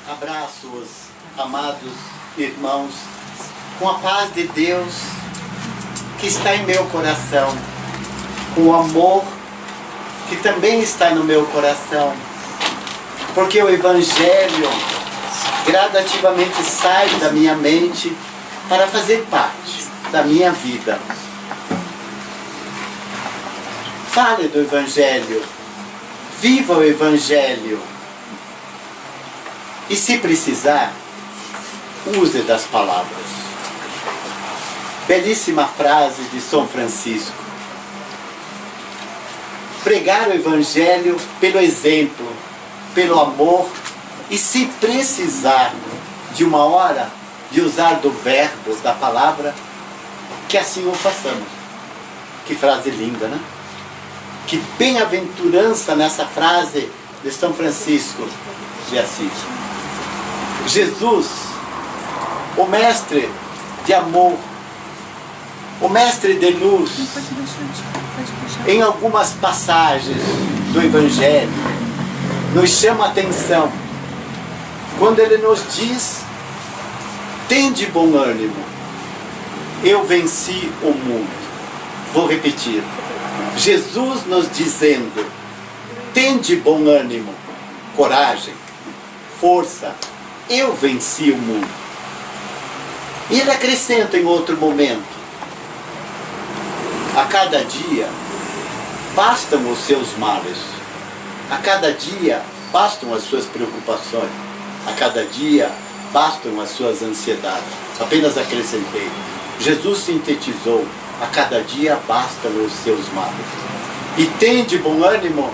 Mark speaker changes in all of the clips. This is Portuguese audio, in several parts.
Speaker 1: Abraços, amados irmãos, com a paz de Deus que está em meu coração, com o amor que também está no meu coração, porque o Evangelho gradativamente sai da minha mente para fazer parte da minha vida. Fale do Evangelho, viva o Evangelho. E se precisar, use das palavras. Belíssima frase de São Francisco. Pregar o Evangelho pelo exemplo, pelo amor, e se precisar de uma hora de usar do verbo, da palavra, que assim o façamos. Que frase linda, né? Que bem-aventurança nessa frase de São Francisco de Assis. Jesus, o mestre de amor, o mestre de luz, em algumas passagens do Evangelho, nos chama a atenção quando ele nos diz: tende bom ânimo, eu venci o mundo. Vou repetir, Jesus nos dizendo: tende bom ânimo, coragem, força, eu venci o mundo. E ele acrescenta em outro momento: a cada dia bastam os seus males, a cada dia bastam as suas preocupações, a cada dia bastam as suas ansiedades. Apenas acrescentei, Jesus sintetizou: a cada dia bastam os seus males. E tende bom ânimo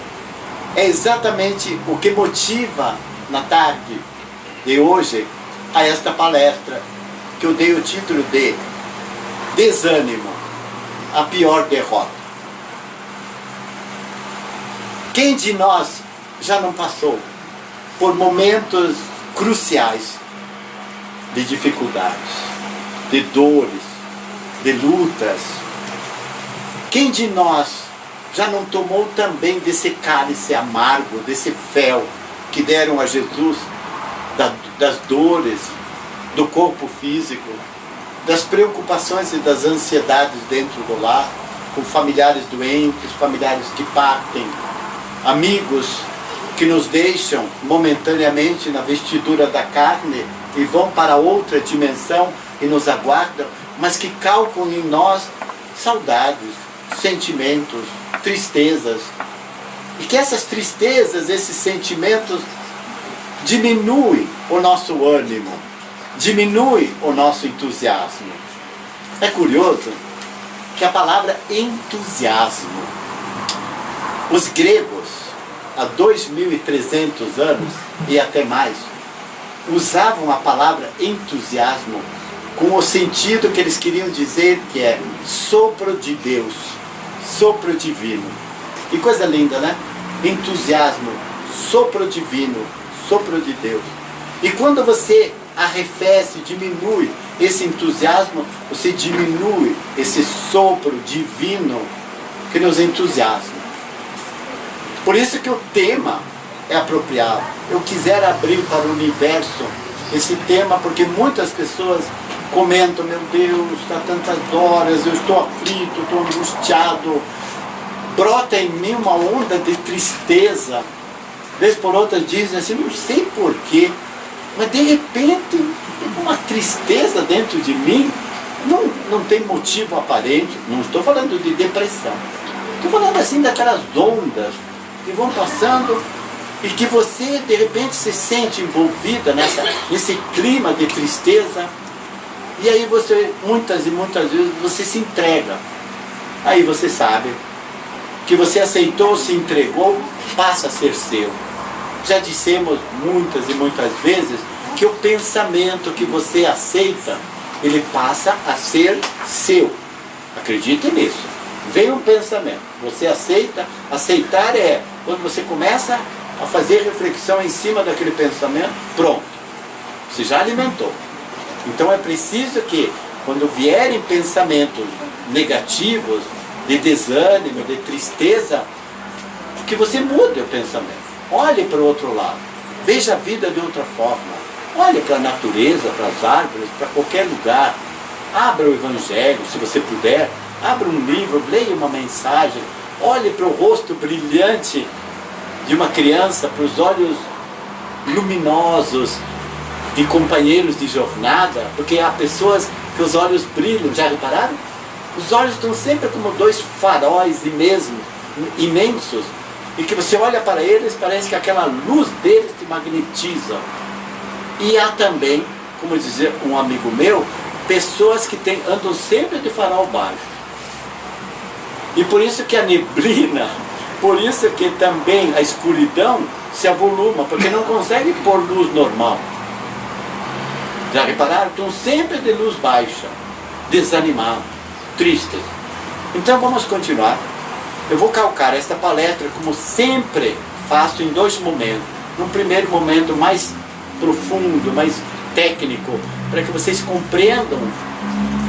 Speaker 1: é exatamente o que motiva na tarde de hoje a esta palestra, que eu dei o título de Desânimo, a pior derrota. Quem de nós já não passou por momentos cruciais de dificuldades, de dores, de lutas? Quem de nós já não tomou também desse cálice amargo, desse fel que deram a Jesus, das dores do corpo físico, das preocupações e das ansiedades dentro do lar, com familiares doentes, familiares que partem, amigos que nos deixam momentaneamente na vestidura da carne e vão para outra dimensão e nos aguardam, mas que calcam em nós saudades, sentimentos, tristezas, e que essas tristezas, esses sentimentos diminuem o nosso ânimo, diminui o nosso entusiasmo. É curioso que a palavra entusiasmo, os gregos, há 2.300 anos e até mais, usavam a palavra entusiasmo com o sentido que eles queriam dizer, que é sopro de Deus, sopro divino. Que coisa linda, né? Entusiasmo, sopro divino, sopro de Deus. E quando você arrefece, diminui esse entusiasmo, você diminui esse sopro divino que nos entusiasma. Por isso que o tema é apropriado. Eu quisera abrir para o universo esse tema, porque muitas pessoas comentam: meu Deus, há tantas horas, eu estou aflito, estou angustiado. Brota em mim uma onda de tristeza. Vez por outra dizem assim: não sei porquê, mas de repente uma tristeza dentro de mim, não tem motivo aparente. Não estou falando de depressão, estou falando assim daquelas ondas que vão passando e que você de repente se sente envolvida nesse clima de tristeza, e aí você, muitas e muitas vezes, você se entrega. Aí você sabe que você aceitou, se entregou, passa a ser seu. Já dissemos muitas e muitas vezes que o pensamento que você aceita, ele passa a ser seu. Acredite nisso. Vem um pensamento, você aceita. Aceitar é quando você começa a fazer reflexão em cima daquele pensamento, pronto, você já alimentou. Então é preciso que, quando vierem pensamentos negativos, de desânimo, de tristeza, que você mude o pensamento. Olhe para o outro lado. Veja a vida de outra forma. Olhe para a natureza, para as árvores, para qualquer lugar. Abra o Evangelho, se você puder. Abra um livro, leia uma mensagem. Olhe para o rosto brilhante de uma criança, para os olhos luminosos de companheiros de jornada, porque há pessoas que os olhos brilham, já repararam? Os olhos estão sempre como dois faróis imensos, e que você olha para eles, parece que aquela luz deles te magnetiza. E há também, como dizia um amigo meu, pessoas que andam sempre de farol baixo. E por isso que a neblina, por isso que também a escuridão se avoluma, porque não consegue pôr luz normal. Já repararam? Estão sempre de luz baixa, desanimados, tristes. Então vamos continuar. Eu vou calcar esta palestra, como sempre faço, em dois momentos. Num primeiro momento mais profundo, mais técnico, para que vocês compreendam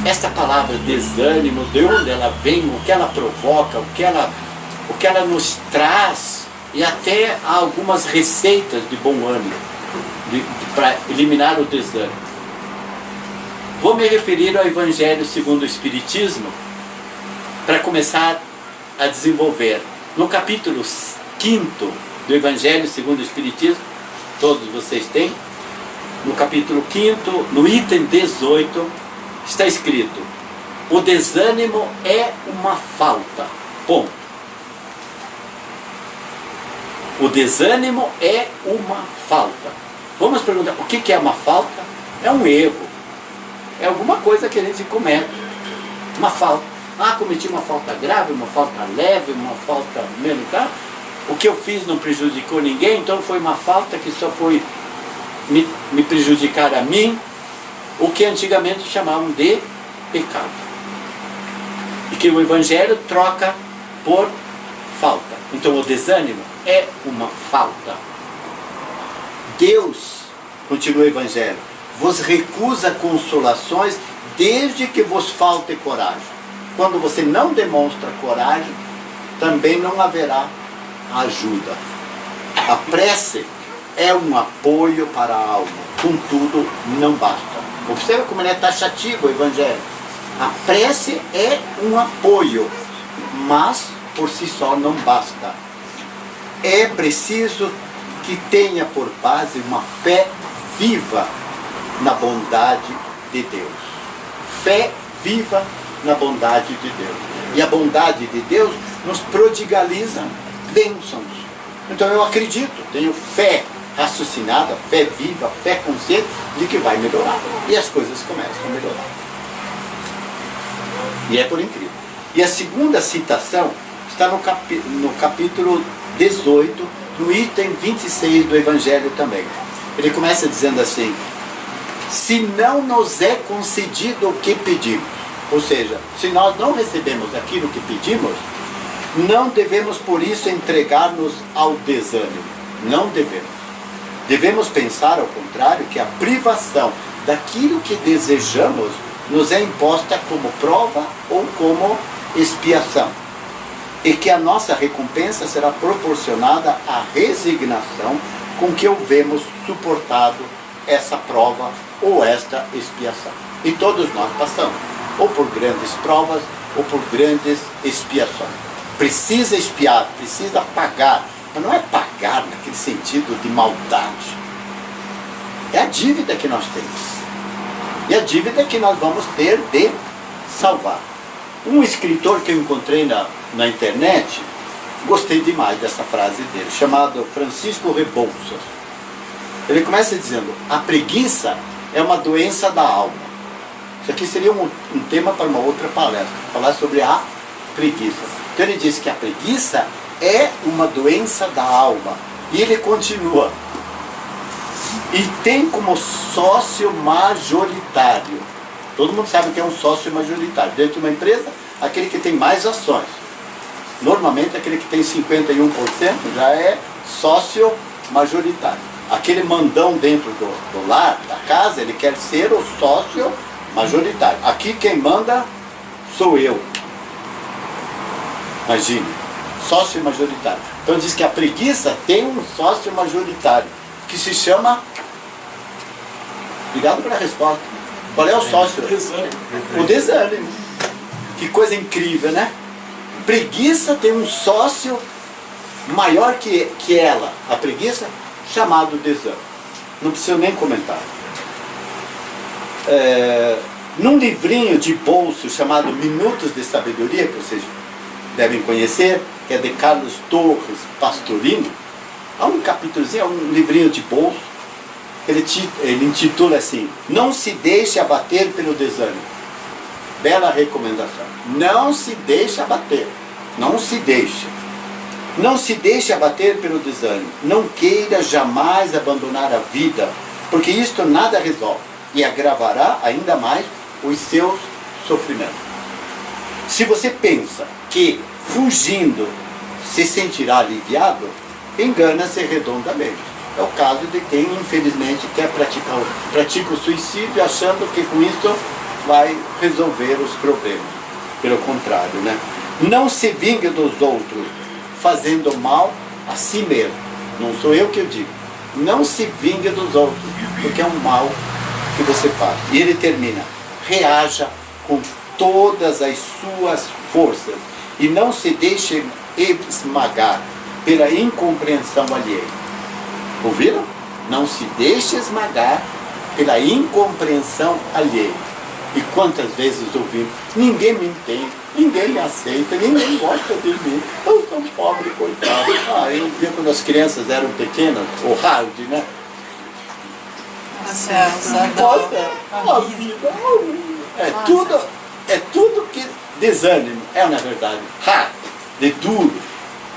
Speaker 1: esta palavra desânimo, de onde ela vem, o que ela provoca, o que ela nos traz, e até algumas receitas de bom ânimo para eliminar o desânimo. Vou me referir ao Evangelho segundo o Espiritismo para começar a desenvolver. No capítulo 5º do Evangelho segundo o Espiritismo, todos vocês têm, no capítulo 5º, no item 18, está escrito: o desânimo é uma falta. Ponto. O desânimo é uma falta. Vamos perguntar, o que é uma falta? É um erro. É alguma coisa que a gente comete. Uma falta. Ah, cometi uma falta grave, uma falta leve, uma falta menos grave. O que eu fiz não prejudicou ninguém, então foi uma falta que só foi me prejudicar a mim, o que antigamente chamavam de pecado. E que o Evangelho troca por falta. Então o desânimo é uma falta. Deus, continua o Evangelho, vos recusa consolações desde que vos falte coragem. Quando você não demonstra coragem, também não haverá ajuda. A prece é um apoio para a alma, contudo não basta. Observa como ele é taxativo o Evangelho. A prece é um apoio, mas por si só não basta. É preciso que tenha por base uma fé viva na bondade de Deus. Fé viva na bondade de Deus. E a bondade de Deus nos prodigaliza bênçãos. Então eu acredito, tenho fé raciocinada, fé viva, fé consciente de que vai melhorar. E as coisas começam a melhorar. E é por incrível. E a segunda citação está no capítulo 18, no item 26 do Evangelho também. Ele começa dizendo assim: se não nos é concedido o que pedimos, ou seja, se nós não recebemos aquilo que pedimos, não devemos por isso entregar-nos ao desânimo. Não devemos. Devemos pensar, ao contrário, que a privação daquilo que desejamos nos é imposta como prova ou como expiação. E que a nossa recompensa será proporcionada à resignação com que houvemos suportado essa prova ou esta expiação. E todos nós passamos, ou por grandes provas, ou por grandes expiações. Precisa expiar, precisa pagar, mas não é pagar naquele sentido de maldade. É a dívida que nós temos. E a dívida que nós vamos ter de salvar. Um escritor que eu encontrei na internet, gostei demais dessa frase dele, chamado Francisco Rebouças. Ele começa dizendo: a preguiça é uma doença da alma. Isso aqui seria um tema para uma outra palestra, falar sobre a preguiça. Então ele diz que a preguiça é uma doença da alma. E ele continua: e tem como sócio majoritário. Todo mundo sabe que é um sócio majoritário. Dentro de uma empresa, aquele que tem mais ações. Normalmente aquele que tem 51% já é sócio majoritário. Aquele mandão dentro do lar, da casa, ele quer ser o sócio majoritário. Aqui quem manda sou eu. Imagine, sócio majoritário. Então diz que a preguiça tem um sócio majoritário, que se chama... Obrigado pela resposta. Qual é o sócio? O desânimo. Que coisa incrível, né? Preguiça tem um sócio maior que ela, a preguiça, chamado desânimo. Não preciso nem comentar. Num livrinho de bolso chamado Minutos de Sabedoria, que vocês devem conhecer, que é de Carlos Torres Pastorino, há um capítulozinho, é um livrinho de bolso, ele intitula assim: Não se deixe abater pelo desânimo. Bela recomendação. Não se deixe abater. Não se deixe. Não se deixe abater pelo desânimo. Não queira jamais abandonar a vida, porque isto nada resolve e agravará ainda mais os seus sofrimentos. Se você pensa que fugindo se sentirá aliviado, engana-se redondamente. É o caso de quem, infelizmente, pratica o suicídio achando que com isso vai resolver os problemas. Pelo contrário, né? Não se vingue dos outros fazendo mal a si mesmo. Não sou eu que eu digo. Não se vingue dos outros, porque é um mal que você faz. E ele termina: reaja com todas as suas forças e não se deixe esmagar pela incompreensão alheia. Ouviram? Não se deixe esmagar pela incompreensão alheia. E quantas vezes ouvimos: ninguém me entende, ninguém me aceita, ninguém gosta de mim, eu sou pobre, coitado. Eu via quando as crianças eram pequenas, o hard, né? A vida é tudo que desânimo. É, na verdade, hard, de duro.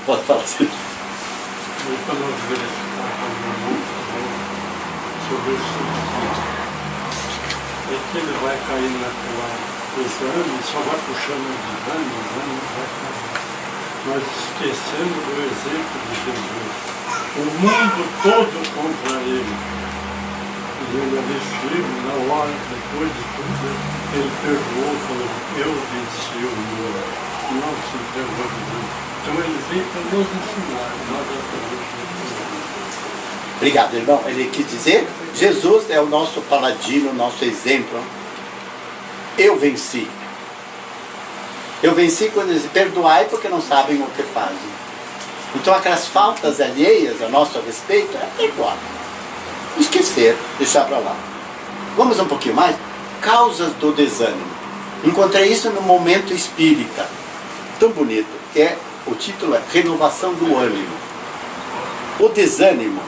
Speaker 1: Pode falar assim.
Speaker 2: Sobre o suicídio, é que ele vai cair naquela desânimo, só vai puxando o desânimo, vai cair. Nós esquecemos do exemplo de Jesus. O mundo todo contra ele. E ele ali firme, na hora, depois de tudo, ele perdoou, falou: eu venci o mundo, não se entregou de Deus. Então ele veio para nos ensinar, nós acabamos.
Speaker 1: Obrigado, irmão. Ele quis dizer, Jesus é o nosso paladino, o nosso exemplo. Eu venci. Eu venci quando eles perdoai porque não sabem o que fazem. Então aquelas faltas alheias a nosso respeito é perdoar. Esquecer, deixar para lá. Vamos um pouquinho mais? Causas do desânimo. Encontrei isso no Momento Espírita. Tão bonito, que é, o título é Renovação do Ânimo. O desânimo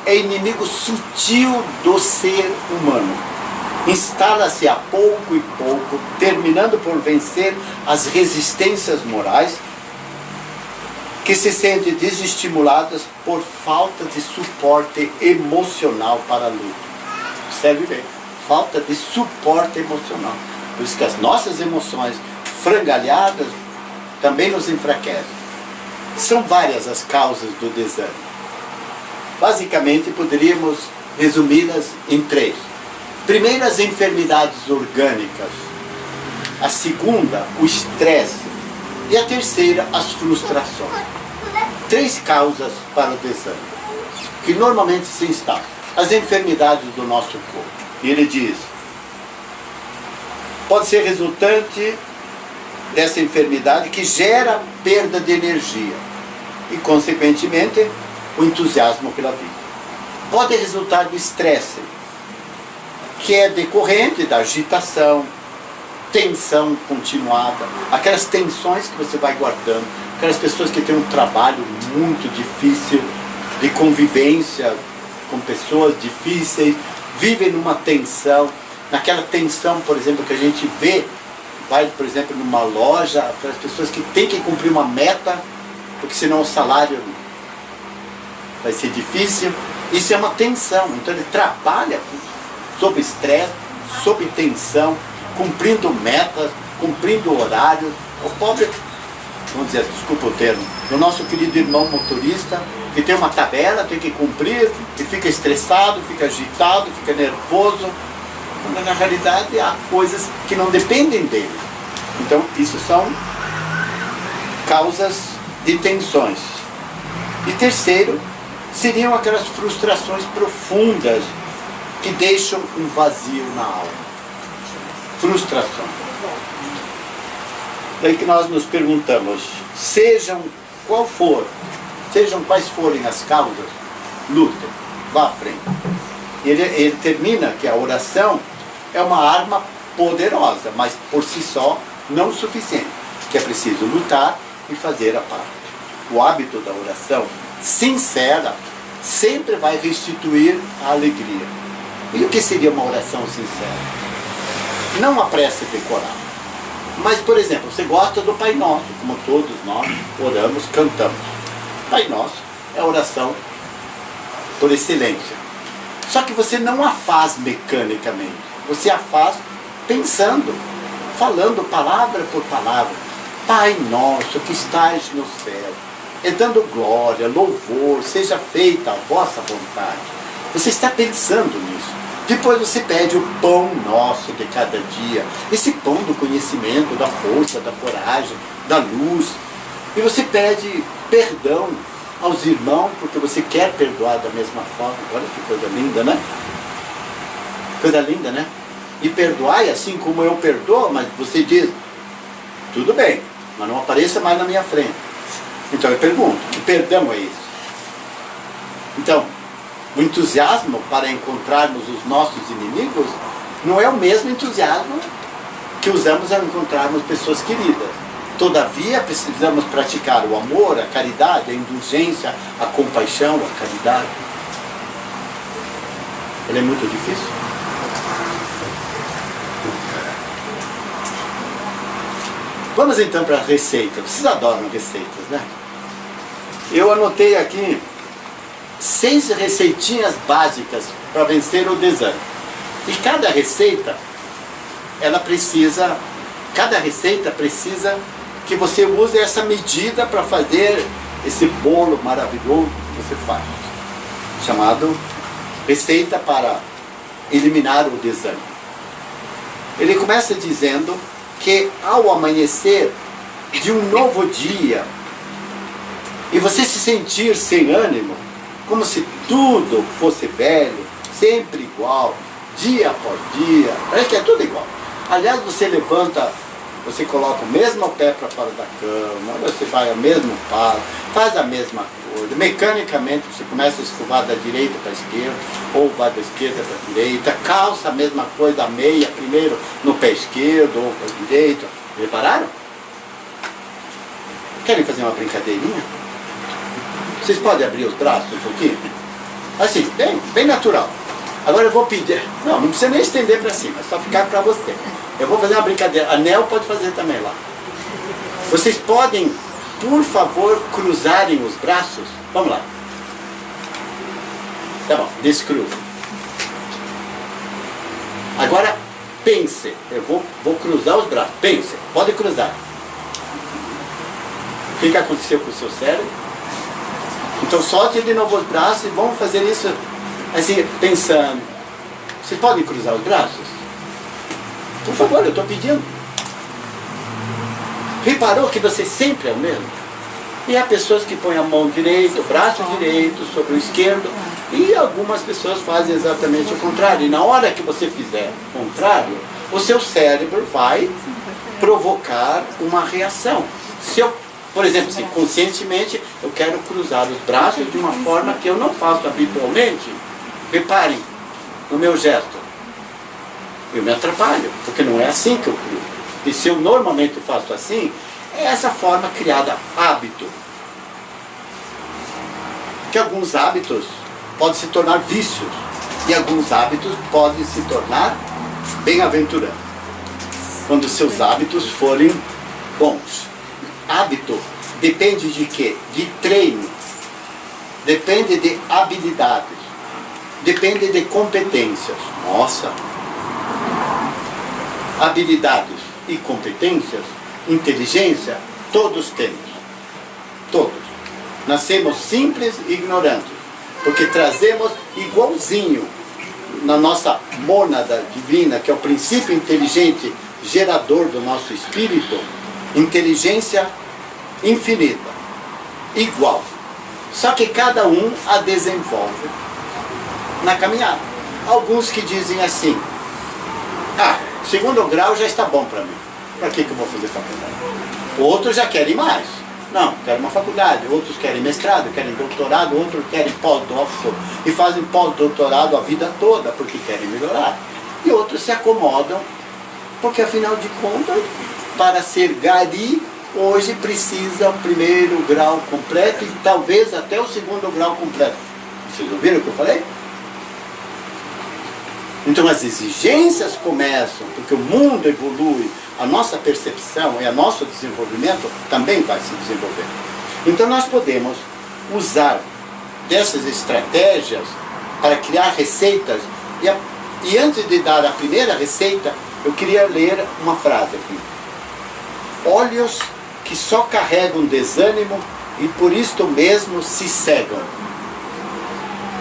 Speaker 1: é inimigo sutil do ser humano. Instala-se a pouco e pouco, terminando por vencer as resistências morais que se sentem desestimuladas por falta de suporte emocional para a luta. Observe bem, falta de suporte emocional. Por isso que as nossas emoções frangalhadas também nos enfraquecem. São várias as causas do desânimo. Basicamente, poderíamos resumi-las em 3. Primeiro, as enfermidades orgânicas. A segunda, o estresse. E a terceira, as frustrações. 3 causas para o desânimo, que normalmente se instalam. As enfermidades do nosso corpo. E ele diz: pode ser resultante dessa enfermidade que gera perda de energia e, consequentemente, o entusiasmo pela vida. Pode resultar do estresse, que é decorrente da agitação, tensão continuada, aquelas tensões que você vai guardando, aquelas pessoas que têm um trabalho muito difícil de convivência com pessoas difíceis, vivem numa tensão, naquela tensão, por exemplo, que a gente vê, vai, por exemplo, numa loja, aquelas pessoas que têm que cumprir uma meta, porque senão o salário vai ser difícil. Isso é uma tensão. Então ele trabalha sob estresse, sob tensão, cumprindo metas, cumprindo horários. O pobre, vamos dizer, desculpa o termo, o nosso querido irmão motorista, que tem uma tabela, tem que cumprir, e fica estressado, fica agitado, fica nervoso. Mas na realidade há coisas que não dependem dele. Então isso são causas de tensões. E terceiro, seriam aquelas frustrações profundas que deixam um vazio na alma. Frustração. Daí que nós nos perguntamos, sejam quais forem as causas, lutem, vá à frente. Ele termina que a oração é uma arma poderosa, mas por si só não suficiente, que é preciso lutar e fazer a parte. O hábito da oração sincera sempre vai restituir a alegria. E o que seria uma oração sincera? Não a prece decorada. Mas, por exemplo, você gosta do Pai Nosso, como todos nós oramos, cantamos. Pai Nosso é a oração por excelência. Só que você não a faz mecanicamente. Você a faz pensando, falando palavra por palavra. Pai Nosso que estás no céu, é dando glória, louvor, seja feita a vossa vontade. Você está pensando nisso. Depois você pede o pão nosso de cada dia. Esse pão do conhecimento, da força, da coragem, da luz. E você pede perdão aos irmãos, porque você quer perdoar da mesma forma. Olha que coisa linda, né? Coisa linda, né? E perdoai assim como eu perdoo, mas você diz, tudo bem, mas não apareça mais na minha frente. Então eu pergunto, que perdão é isso? Então, o entusiasmo para encontrarmos os nossos inimigos não é o mesmo entusiasmo que usamos ao encontrarmos pessoas queridas. Todavia, precisamos praticar o amor, a caridade, a indulgência, a compaixão, a caridade. Ele é muito difícil. Vamos então para a receita. Vocês adoram receitas, né? Eu anotei aqui 6 receitinhas básicas para vencer o desânimo. E cada receita precisa que você use essa medida para fazer esse bolo maravilhoso que você faz, chamado receita para eliminar o desânimo. Ele começa dizendo que ao amanhecer de um novo dia e você se sentir sem ânimo, como se tudo fosse velho, sempre igual, dia após dia, parece que é tudo igual. Aliás, você levanta, você coloca o mesmo pé para fora da cama, você vai ao mesmo passo, faz a mesma coisa, mecanicamente você começa a escovar da direita para a esquerda, ou vai da esquerda para a direita, calça a mesma coisa, a meia primeiro no pé esquerdo ou para a direita. Repararam? Querem fazer uma brincadeirinha? Vocês podem abrir os braços um pouquinho? Assim, bem natural. Agora eu vou pedir... Não precisa nem estender para cima, é só ficar para você. Eu vou fazer uma brincadeira. A Nel pode fazer também lá. Vocês podem, por favor, cruzarem os braços? Vamos lá. Tá bom, descruza. Agora, pense. Eu vou cruzar os braços. Pense, pode cruzar. O que aconteceu com o seu cérebro? Então solte de novo os braços e vamos fazer isso assim, pensando. Vocês podem cruzar os braços? Por favor, eu estou pedindo. Reparou que você sempre é o mesmo? E há pessoas que põem a mão direita, o braço direito sobre o esquerdo, e algumas pessoas fazem exatamente o contrário. E na hora que você fizer o contrário, o seu cérebro vai provocar uma reação. Se eu, por exemplo, assim, conscientemente, eu quero cruzar os braços de uma forma que eu não faço habitualmente. Reparem no meu gesto. Eu me atrapalho, porque não é assim que eu cruzo. E se eu normalmente faço assim, é essa forma criada hábito. Que alguns hábitos podem se tornar vícios. E alguns hábitos podem se tornar bem-aventurantes. Quando seus hábitos forem bons. Hábito depende de quê? De treino. Depende de habilidades. Depende de competências. Nossa! Habilidades e competências, inteligência, todos temos. Todos. Nascemos simples e ignorantes. Porque trazemos igualzinho na nossa mônada divina, que é o princípio inteligente gerador do nosso espírito, inteligência infinita, igual. Só que cada um a desenvolve na caminhada. Alguns que dizem assim: ah, segundo grau já está bom para mim, para que eu vou fazer faculdade? Outros já querem mais. Não, querem uma faculdade. Outros querem mestrado, querem doutorado, outros querem pós-doutorado e fazem pós-doutorado a vida toda porque querem melhorar. E outros se acomodam porque, afinal de contas, para ser gari, hoje precisa o primeiro grau completo e talvez até o segundo grau completo. Vocês ouviram o que eu falei? Então as exigências começam, porque o mundo evolui, a nossa percepção e o nosso desenvolvimento também vai se desenvolver. Então nós podemos usar dessas estratégias para criar receitas. E antes de dar a primeira receita, eu queria ler uma frase aqui. Olhos que só carregam desânimo e por isto mesmo se cegam.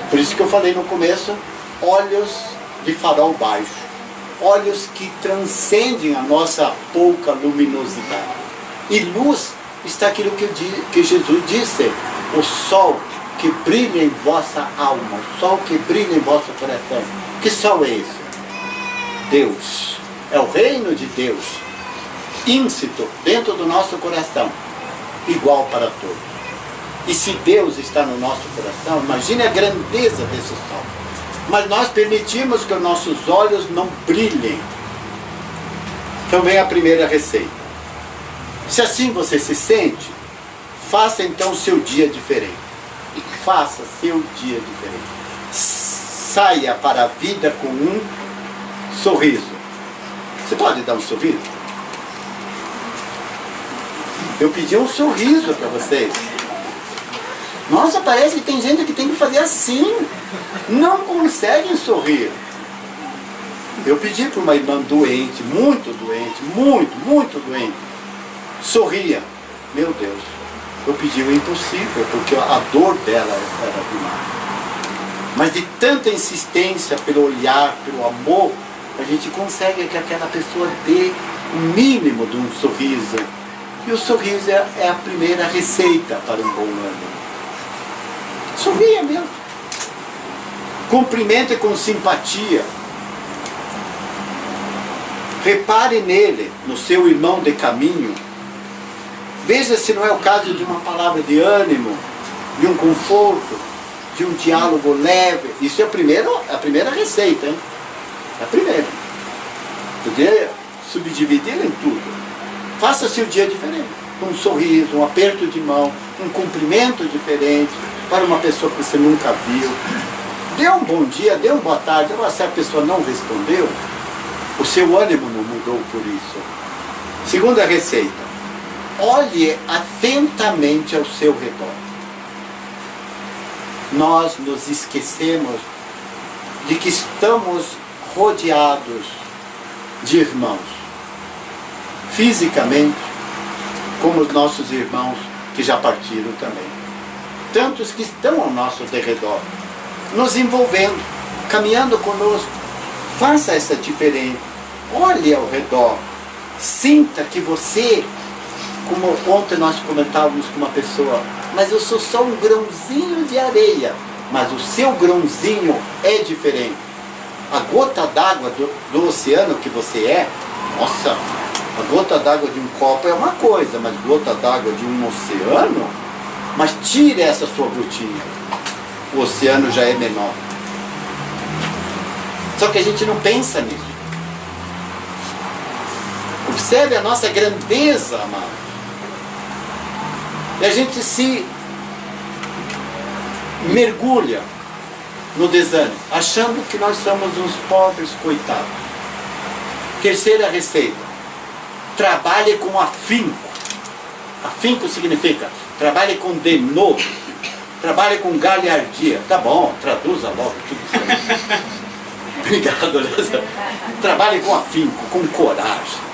Speaker 1: Por isso que eu falei no começo, olhos de farol baixo, olhos que transcendem a nossa pouca luminosidade. E luz está aquilo que Jesus disse: o sol que brilha em vossa alma, o sol que brilha em vosso coração. Que sol é esse? Deus. É o reino de Deus, íncito dentro do nosso coração, igual para todos. E se Deus está no nosso coração, imagine a grandeza desse sol. Mas nós permitimos que os nossos olhos não brilhem. Então vem a primeira receita. Se assim você se sente, faça então o seu dia diferente. Faça seu dia diferente. Saia para a vida com um sorriso. Você pode dar um sorriso? Eu pedi um sorriso para vocês. Nossa, parece que tem gente que tem que fazer assim. Não conseguem sorrir. Eu pedi para uma irmã doente, muito doente. Sorria. Meu Deus. Eu pedi o impossível, porque a dor dela era demais. Mas de tanta insistência pelo olhar, pelo amor, a gente consegue que aquela pessoa dê o mínimo de um sorriso. E o sorriso é a primeira receita para um bom ânimo. Sorria mesmo. Cumprimente com simpatia. Repare nele, no seu irmão de caminho. Veja se não é o caso de uma palavra de ânimo, de um conforto, de um diálogo leve. Isso é a primeira receita, hein? É a primeira. Poder subdividi-la em tudo. Faça seu dia diferente. Um sorriso, um aperto de mão, um cumprimento diferente para uma pessoa que você nunca viu. Dê um bom dia, dê uma boa tarde. Agora, se a pessoa não respondeu, o seu ânimo não mudou por isso. Segunda receita. Olhe atentamente ao seu redor. Nós nos esquecemos de que estamos rodeados de irmãos, fisicamente, como os nossos irmãos que já partiram também. Tantos que estão ao nosso derredor, nos envolvendo, caminhando conosco. Faça essa diferença. Olhe ao redor. Sinta que você, como ontem nós comentávamos com uma pessoa, mas eu sou só um grãozinho de areia, mas o seu grãozinho é diferente. A gota d'água do oceano que você é, nossa, a gota d'água de um copo é uma coisa, mas gota d'água de um oceano, mas tire essa sua gotinha, o oceano já é menor. Só que a gente não pensa nisso. Observe a nossa grandeza, amados. E a gente se mergulha no desânimo, achando que nós somos uns pobres coitados. Terceira receita. Trabalhe com afinco. Afinco significa trabalhe com de novo. Trabalhe com galhardia. Tá bom, traduza logo tudo isso. Obrigado, Lisa. Trabalhe com afinco, com coragem.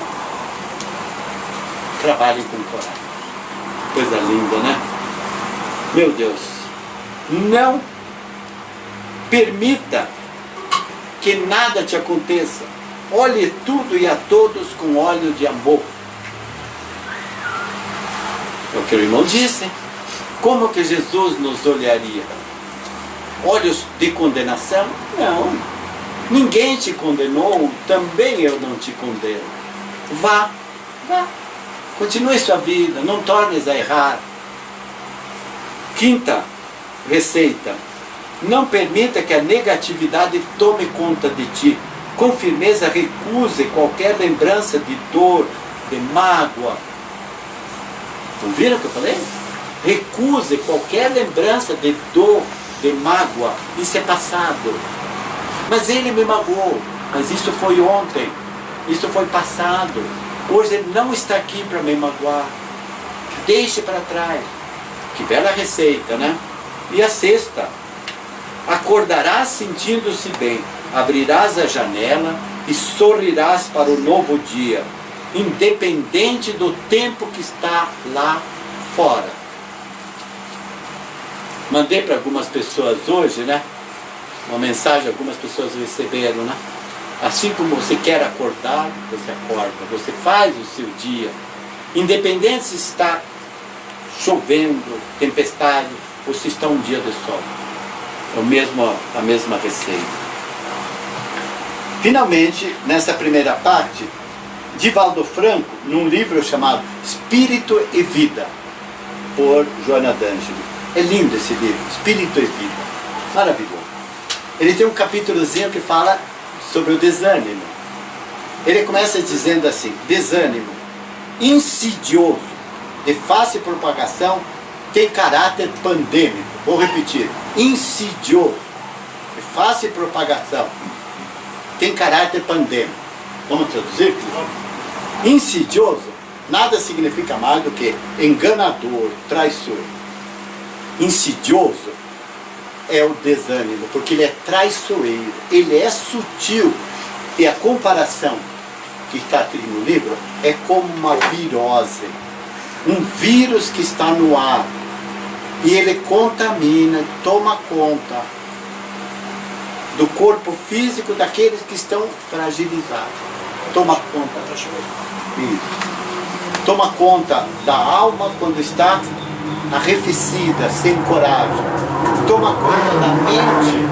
Speaker 1: Trabalhe com coragem. Coisa linda, né? Meu Deus. Não permita que nada te aconteça. Olhe tudo e a todos com olho de amor. É o que o irmão disse. Como que Jesus nos olharia? Olhos de condenação? Não. Ninguém te condenou, também eu não te condeno. Vá. Continue sua vida, não tornes a errar. Quinta receita. Não permita que a negatividade tome conta de ti. Com firmeza recuse qualquer lembrança de dor, de mágoa. Ouviram o que eu falei? Recuse qualquer lembrança de dor, de mágoa. Isso é passado. Mas ele me magoou. Mas isso foi ontem. Isso foi passado. Hoje ele não está aqui para me magoar. Deixe para trás. Que bela receita, né? E a sexta. Acordarás sentindo-se bem. Abrirás a janela e sorrirás para o novo dia, independente do tempo que está lá fora. Mandei para algumas pessoas hoje, né? Uma mensagem, algumas pessoas receberam, né? Assim como você quer acordar, você acorda, você faz o seu dia. Independente se está chovendo, tempestade, ou se está um dia de sol. É a mesma receita. Finalmente, nessa primeira parte, Divaldo Franco, num livro chamado Espírito e Vida, por Joana D'Angelo. É lindo esse livro, Espírito e Vida. Maravilhoso. Ele tem um capítulozinho que fala sobre o desânimo. Ele começa dizendo assim: desânimo insidioso, de fácil propagação, tem caráter pandêmico. Vou repetir: insidioso, de fácil propagação, tem caráter pandêmico. Vamos traduzir? Insidioso nada significa mais do que enganador, traiçoeiro. Insidioso é o desânimo, porque ele é traiçoeiro, ele é sutil. E a comparação que está aqui no livro é como uma virose, um vírus que está no ar, e ele contamina, toma conta do corpo físico daqueles que estão fragilizados. Toma conta. Isso. Toma conta da alma quando está arrefecida, sem coragem. Toma conta da mente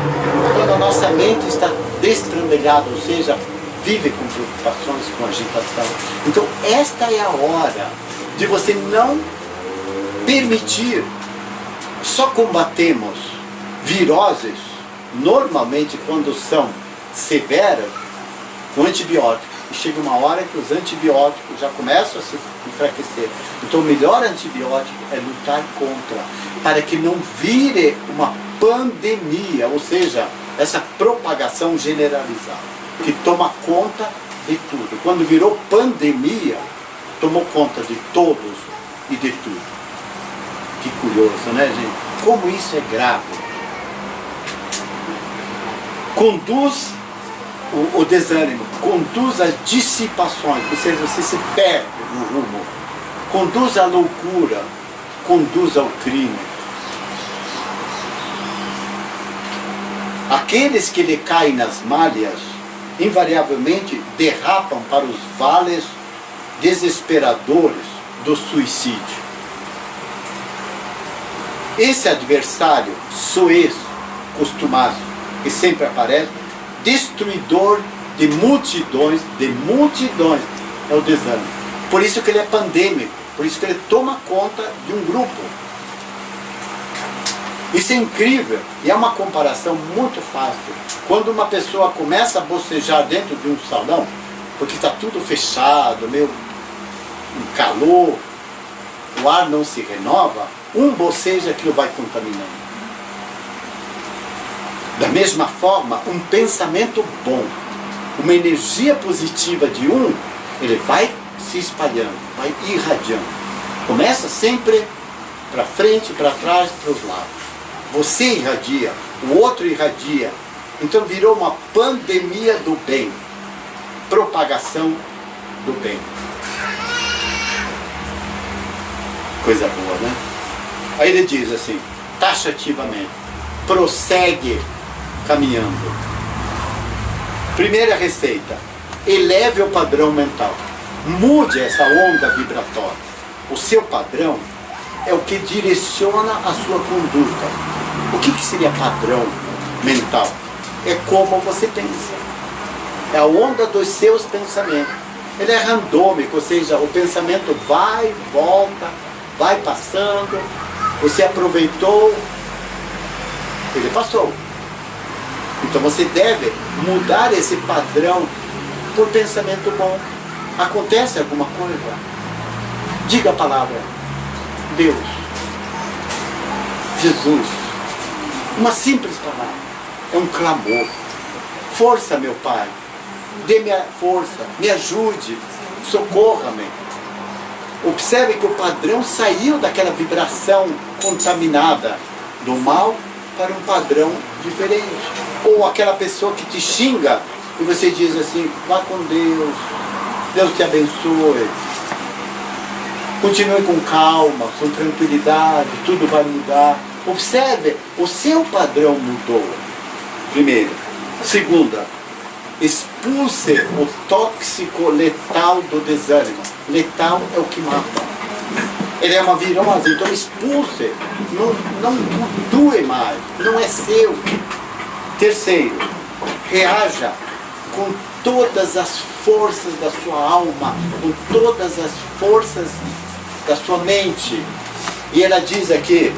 Speaker 1: quando a nossa mente está destrambelhada, ou seja, vive com preocupações, com agitação. Então esta é a hora de você não permitir. Só combatemos viroses normalmente quando são severas com antibióticos. E chega uma hora que os antibióticos já começam a se enfraquecer. Então o melhor antibiótico é lutar contra, para que não vire uma pandemia, ou seja, essa propagação generalizada, que toma conta de tudo. Quando virou pandemia, tomou conta de todos e de tudo. Que curioso, né, gente? Como isso é grave. Conduz o desânimo, conduz às dissipações, ou seja, você se perde no rumo, conduz à loucura, conduz ao crime. Aqueles que lhe caem nas malhas, invariavelmente derrapam para os vales desesperadores do suicídio. Esse adversário soez, costumaço, que sempre aparece, destruidor de multidões, é o desânimo. Por isso que ele é pandêmico, por isso que ele toma conta de um grupo. Isso é incrível, e é uma comparação muito fácil. Quando uma pessoa começa a bocejar dentro de um salão, porque está tudo fechado, meio um calor, o ar não se renova, um boceja, aquilo vai contaminando. Da mesma forma, um pensamento bom, uma energia positiva de um, ele vai se espalhando, vai irradiando. Começa sempre para frente, para trás, para os lados. Você irradia, o outro irradia. Então virou uma pandemia do bem, propagação do bem. Coisa boa, né? Aí ele diz assim, taxativamente, prossegue caminhando. Primeira receita, eleve o padrão mental. Mude essa onda vibratória. O seu padrão é o que direciona a sua conduta. O que seria padrão mental? É como você pensa. É a onda dos seus pensamentos. Ele é randômico, ou seja, o pensamento vai, volta, vai passando. Você aproveitou, ele passou. Então você deve mudar esse padrão por pensamento bom. Acontece alguma coisa? Diga a palavra. Deus. Jesus. Uma simples palavra. É um clamor. Força, meu Pai. Dê-me a força. Me ajude. Socorra-me. Observe que o padrão saiu daquela vibração contaminada do mal para um padrão diferente. Ou aquela pessoa que te xinga e você diz assim, vá com Deus, Deus te abençoe, continue com calma, com tranquilidade, tudo vai mudar. Observe, o seu padrão mudou. Primeiro. Segunda, expulse o tóxico letal do desânimo. Letal é o que mata. Ele é uma virose, então expulse. Não doe mais, não é seu. Terceiro, reaja com todas as forças da sua alma, com todas as forças da sua mente. E ela diz aqui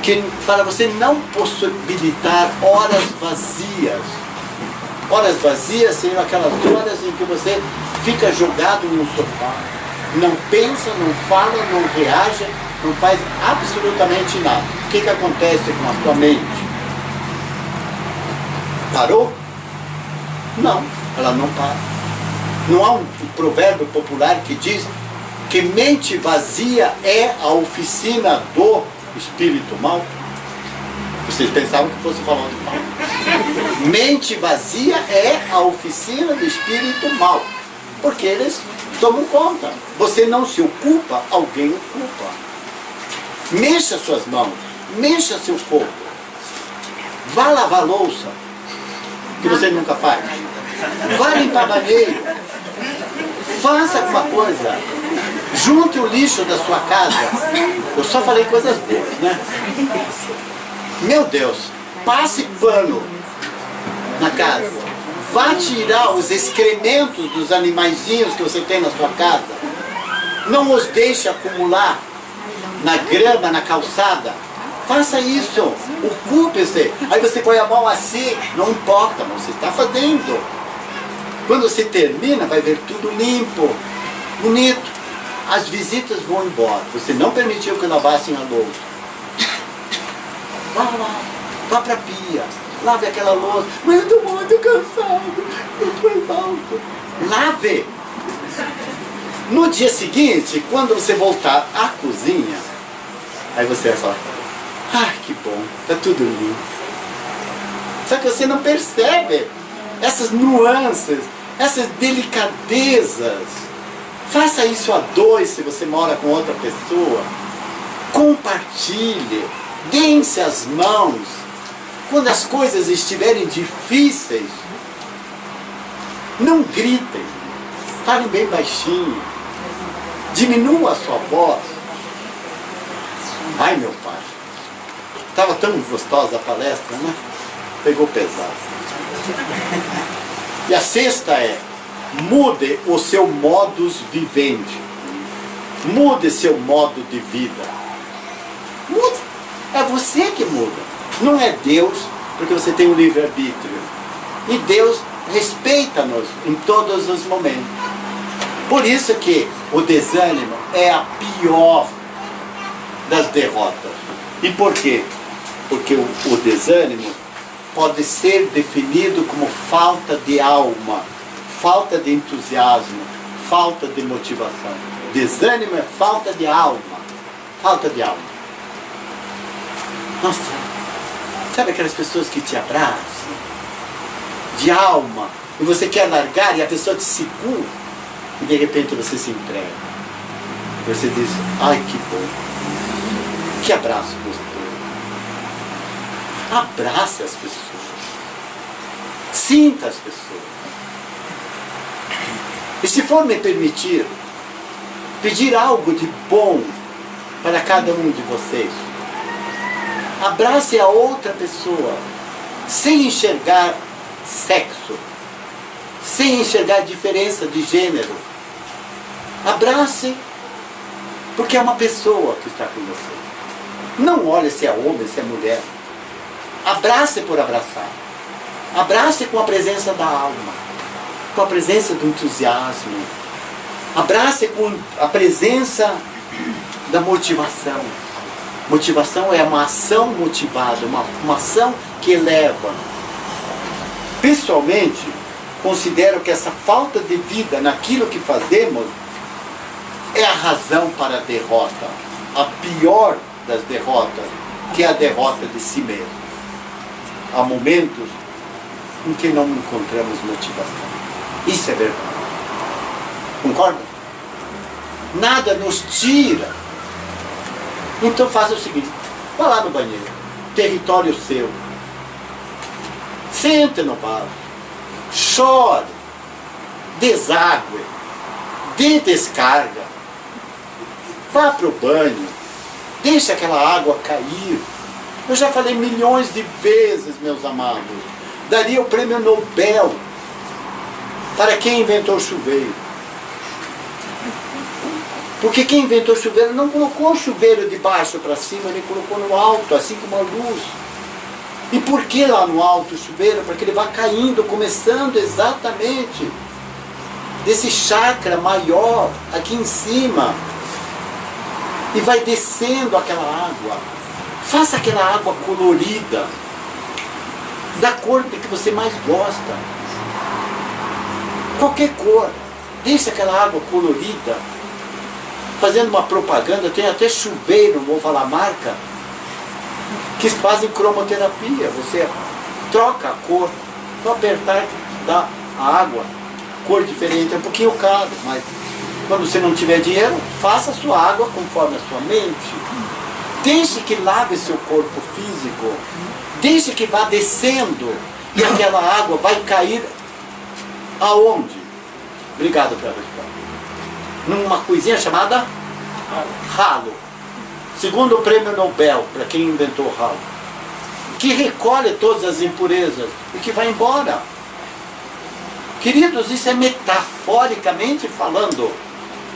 Speaker 1: que para você não possibilitar horas vazias. Horas vazias seriam aquelas horas em que você fica jogado no sofá. Não pensa, não fala, não reage, não faz absolutamente nada. O que acontece com a sua mente? Parou? Não, ela não para. Não há um provérbio popular que diz que mente vazia é a oficina do espírito mau? Vocês pensavam que fosse falar de mal. Mente vazia é a oficina do espírito mau. Porque eles tomam conta. Você não se ocupa, alguém ocupa. Mexa suas mãos, mexa seu corpo. Vá lavar louça, que você nunca faz. Vá limpar banheiro. Faça alguma coisa. Junte o lixo da sua casa. Eu só falei coisas boas, né? Meu Deus, passe pano na casa. Vá tirar os excrementos dos animaizinhos que você tem na sua casa. Não os deixe acumular na grama, na calçada. Faça isso. Ocupe-se. Aí você põe a mão assim. Não importa, mas você está fazendo. Quando você termina, vai ver tudo limpo, bonito. As visitas vão embora. Você não permitiu que lavassem a louça. Vá lá. Vá para a pia. Lave aquela louça. Mas eu estou muito cansado. Eu estou alto. Lave. No dia seguinte, quando você voltar à cozinha, aí você vai falar, ah, que bom, está tudo limpo. Só que você não percebe essas nuances, essas delicadezas. Faça isso a dois se você mora com outra pessoa. Compartilhe. Deem-se as mãos. Quando as coisas estiverem difíceis, não gritem. Falem bem baixinho. Diminua a sua voz. Ai, meu pai. Estava tão gostosa a palestra, né? Pegou pesado. E a sexta é: mude o seu modus vivendi. Mude seu modo de vida. Mude. É você que muda. Não é Deus, porque você tem um livre-arbítrio. E Deus respeita-nos em todos os momentos. Por isso que o desânimo é a pior das derrotas. E por quê? Porque o desânimo pode ser definido como falta de alma, falta de entusiasmo, falta de motivação. Desânimo é falta de alma. Falta de alma. Nossa, sabe aquelas pessoas que te abraçam? De alma. E você quer largar e a pessoa te segura. E de repente você se entrega. Você diz, ai que bom. Que abraço gostoso. Abrace as pessoas. Sinta as pessoas. E se for me permitir, pedir algo de bom para cada um de vocês. Abrace a outra pessoa, sem enxergar sexo, sem enxergar diferença de gênero. Abrace, porque é uma pessoa que está com você. Não olhe se é homem, se é mulher. Abrace por abraçar. Abrace com a presença da alma, com a presença do entusiasmo. Abrace com a presença da motivação. Motivação é uma ação motivada, uma ação que eleva. Pessoalmente, considero que essa falta de vida naquilo que fazemos é a razão para a derrota. A pior das derrotas, que é a derrota de si mesmo. Há momentos em que não encontramos motivação. Isso é verdade. Concorda? Nada nos tira. Então faça o seguinte, vá lá no banheiro, território seu. Sente no vaso, chore, deságue, dê descarga, vá para o banho, deixe aquela água cair. Eu já falei milhões de vezes, meus amados, daria o prêmio Nobel para quem inventou o chuveiro. Porque quem inventou o chuveiro não colocou o chuveiro de baixo para cima, ele colocou no alto, assim como a luz. E por que lá no alto o chuveiro? Para que ele vá caindo, começando exatamente desse chakra maior, aqui em cima. E vai descendo aquela água. Faça aquela água colorida, da cor que você mais gosta. Qualquer cor. Deixe aquela água colorida. Fazendo uma propaganda, tem até chuveiro, não vou falar marca, que fazem cromoterapia. Você troca a cor, só apertar e dá a água, cor diferente, é um pouquinho caro, mas quando você não tiver dinheiro, faça a sua água conforme a sua mente. Deixe que lave seu corpo físico, deixe que vá descendo, e aquela água vai cair aonde? Obrigado pela resposta. Numa coisinha chamada ralo. Segundo o prêmio Nobel, para quem inventou o ralo, que recolhe todas as impurezas e que vai embora. Queridos, isso é metaforicamente falando,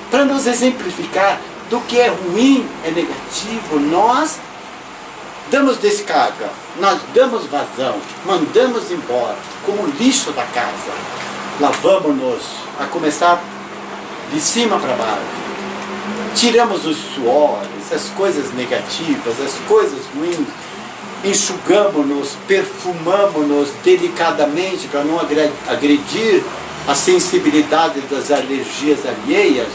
Speaker 1: para nos exemplificar do que é ruim, é negativo. Nós damos descarga, nós damos vazão, mandamos embora, como lixo da casa. Lavamos-nos, a começar de cima para baixo. Tiramos os suores, as coisas negativas, as coisas ruins, enxugamos-nos, perfumamos-nos delicadamente para não agredir a sensibilidade das alergias alheias.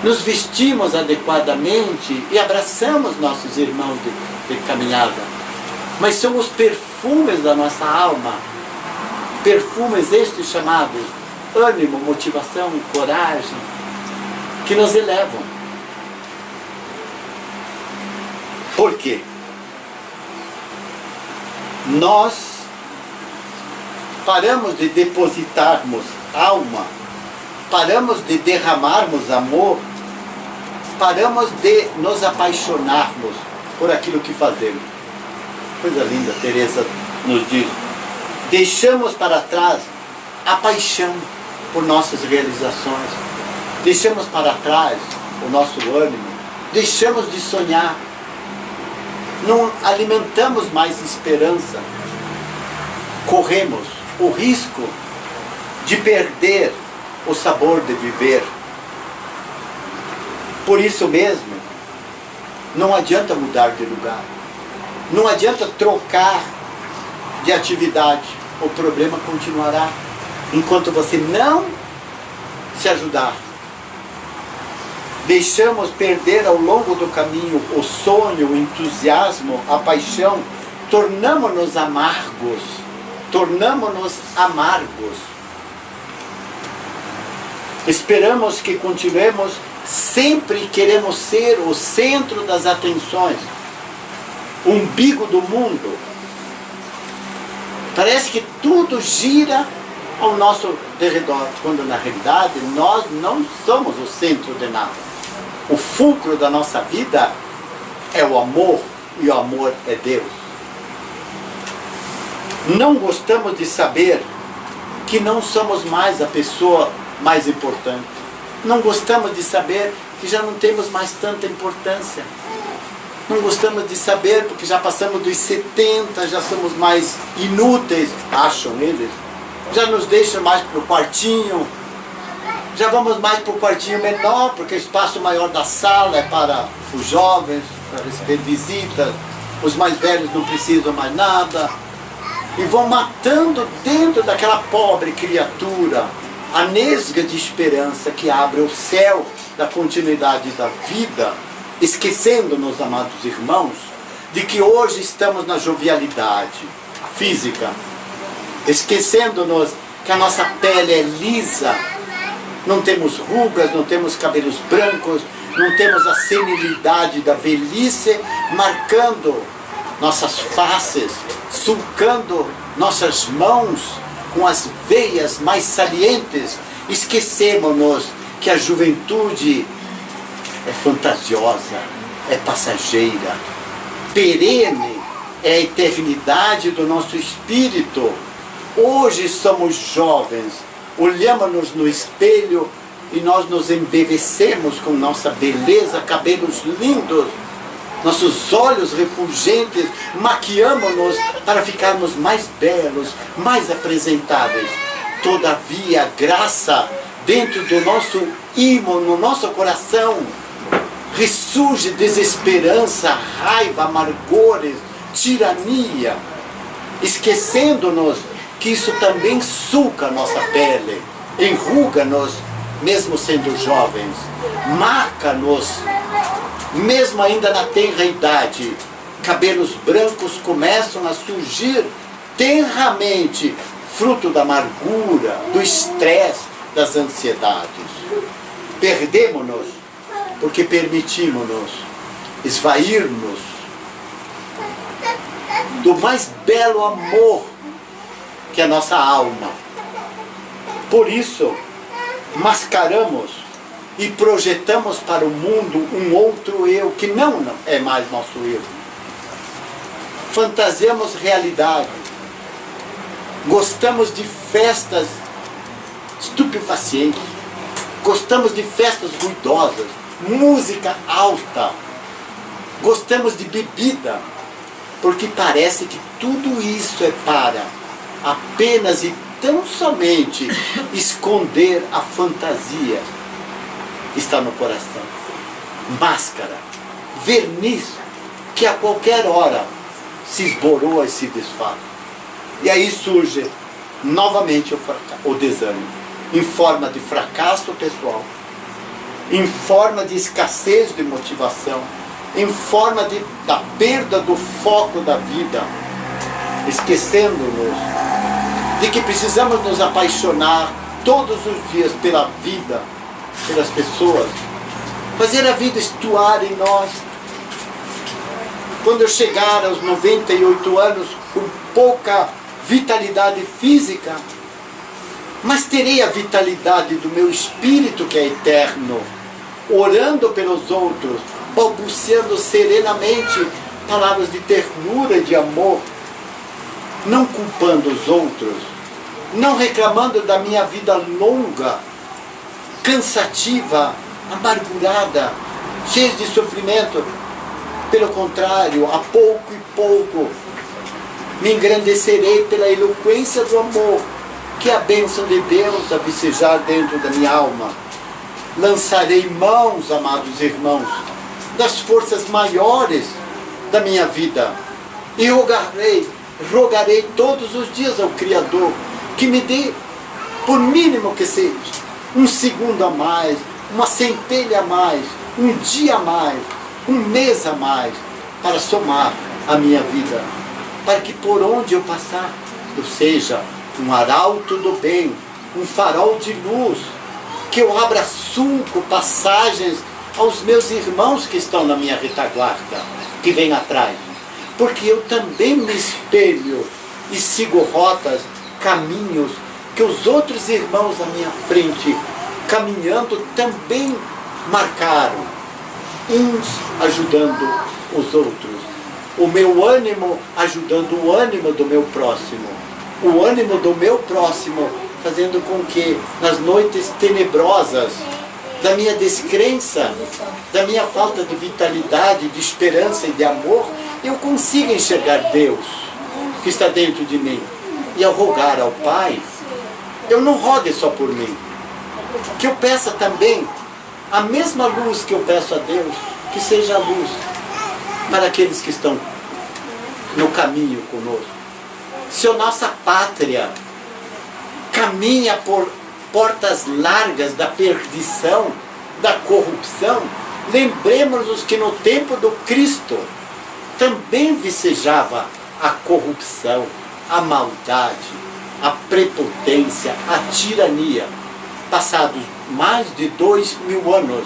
Speaker 1: Nos vestimos adequadamente e abraçamos nossos irmãos de caminhada. Mas são os perfumes da nossa alma, perfumes estes chamados ânimo, motivação, coragem, que nos elevam. Por quê? Nós paramos de depositarmos alma, paramos de derramarmos amor, paramos de nos apaixonarmos por aquilo que fazemos. Coisa linda, Teresa nos diz. Deixamos para trás a paixão por nossas realizações. Deixamos para trás o nosso ânimo. Deixamos de sonhar. Não alimentamos mais esperança. Corremos o risco de perder o sabor de viver. Por isso mesmo, não adianta mudar de lugar. Não adianta trocar de atividade. O problema continuará enquanto você não se ajudar. Deixamos perder ao longo do caminho o sonho, o entusiasmo, a paixão. Tornamos-nos amargos. Tornamos-nos amargos. Esperamos que continuemos, sempre queremos ser o centro das atenções, o umbigo do mundo. Parece que tudo gira ao nosso derredor, quando na realidade nós não somos o centro de nada. O fulcro da nossa vida é o amor, e o amor é Deus. Não gostamos de saber que não somos mais a pessoa mais importante. Não gostamos de saber que já não temos mais tanta importância. Não gostamos de saber porque já passamos dos 70, já somos mais inúteis, acham eles. Já nos deixam mais para o quartinho. Já vamos mais para o quartinho menor, porque o espaço maior da sala é para os jovens, para receber visitas. Os mais velhos não precisam mais nada. E vão matando dentro daquela pobre criatura a nesga de esperança que abre o céu da continuidade da vida, esquecendo-nos, amados irmãos, de que hoje estamos na jovialidade física, esquecendo-nos que a nossa pele é lisa, não temos rugas, não temos cabelos brancos, não temos a senilidade da velhice marcando nossas faces, sulcando nossas mãos com as veias mais salientes. Esquecemos-nos que a juventude é fantasiosa, é passageira, perene é a eternidade do nosso espírito. Hoje somos jovens, olhamos-nos no espelho e nós nos embevecemos com nossa beleza, cabelos lindos, nossos olhos refulgentes, maquiamos-nos para ficarmos mais belos, mais apresentáveis. Todavia, a graça dentro do nosso ímã, no nosso coração, ressurge desesperança, raiva, amargores, tirania, esquecendo-nos que isso também sulca a nossa pele, enruga-nos, mesmo sendo jovens, marca-nos, mesmo ainda na tenra idade. Cabelos brancos começam a surgir tenramente, fruto da amargura, do estresse, das ansiedades. Perdemos-nos porque permitimos-nos esvair-nos do mais belo amor que é a nossa alma. Por isso, mascaramos e projetamos para o mundo um outro eu, que não é mais nosso eu. Fantasiamos realidade. Gostamos de festas estupefacientes. Gostamos de festas ruidosas, música alta. Gostamos de bebida, porque parece que tudo isso é para apenas e tão somente esconder a fantasia que está no coração. Máscara, verniz, que a qualquer hora se esboroa e se desfaz. E aí surge novamente o desânimo, em forma de fracasso pessoal, em forma de escassez de motivação, em forma da perda do foco da vida, esquecendo-nos de que precisamos nos apaixonar todos os dias pela vida, pelas pessoas, fazer a vida estuar em nós. Quando eu chegar aos 98 anos com pouca vitalidade física, mas terei a vitalidade do meu espírito que é eterno, orando pelos outros, balbuciando serenamente palavras de ternura e de amor, não culpando os outros, não reclamando da minha vida longa, cansativa, amargurada, cheia de sofrimento. Pelo contrário, a pouco e pouco me engrandecerei pela eloquência do amor, que é a bênção de Deus a vicejar dentro da minha alma. Lançarei mãos, amados irmãos, das forças maiores da minha vida e rogarei todos os dias ao Criador que me dê, por mínimo que seja, um segundo a mais, uma centelha a mais, um dia a mais, um mês a mais, para somar a minha vida, para que por onde eu passar, eu seja um arauto do bem, um farol de luz, que eu abra sulco, passagens aos meus irmãos que estão na minha retaguarda, que vêm atrás, porque eu também me espelho e sigo rotas, caminhos que os outros irmãos à minha frente, caminhando, também marcaram, uns ajudando os outros. O meu ânimo ajudando o ânimo do meu próximo. O ânimo do meu próximo fazendo com que nas noites tenebrosas da minha descrença, da minha falta de vitalidade, de esperança e de amor, eu consiga enxergar Deus que está dentro de mim. E ao rogar ao Pai, eu não rogue só por mim, que eu peça também a mesma luz que eu peço a Deus, que seja a luz para aqueles que estão no caminho conosco. Se a nossa pátria caminha por portas largas da perdição, da corrupção, lembremos-nos que no tempo do Cristo também vicejava a corrupção, a maldade, a prepotência, a tirania. Passados mais de 2000 anos,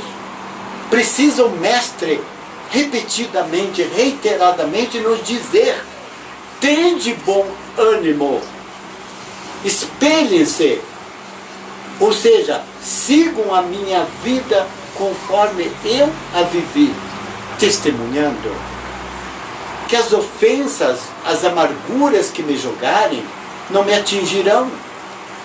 Speaker 1: precisa o Mestre repetidamente, reiteradamente nos dizer: tende bom ânimo, espelhem-se, ou seja, sigam a minha vida conforme eu a vivi, testemunhando que as ofensas, as amarguras que me jogarem não me atingirão,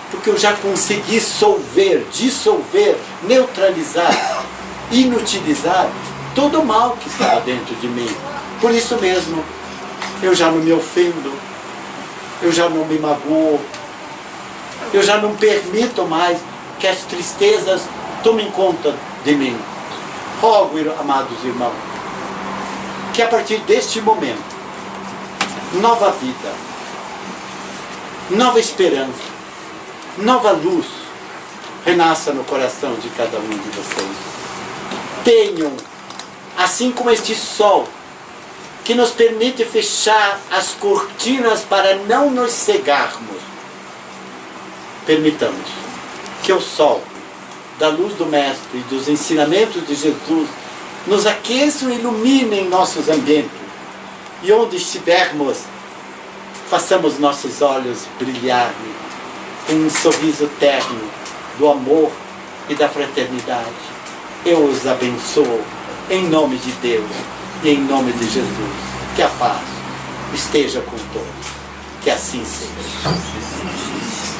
Speaker 1: porque eu já consegui dissolver, neutralizar, inutilizar todo o mal que estava dentro de mim. Por isso mesmo, eu já não me ofendo, eu já não me magoo, eu já não permito mais que as tristezas tomem conta de mim. Rogo, amados irmãos, que a partir deste momento, nova vida, nova esperança, nova luz renasça no coração de cada um de vocês. Tenham, assim como este sol, que nos permite fechar as cortinas para não nos cegarmos, permitamos que o sol da luz do Mestre e dos ensinamentos de Jesus nos aqueçam e iluminem nossos ambientes. E onde estivermos, façamos nossos olhos brilharem com um sorriso terno do amor e da fraternidade. Eu os abençoo em nome de Deus e em nome de Jesus. Que a paz esteja com todos. Que assim seja.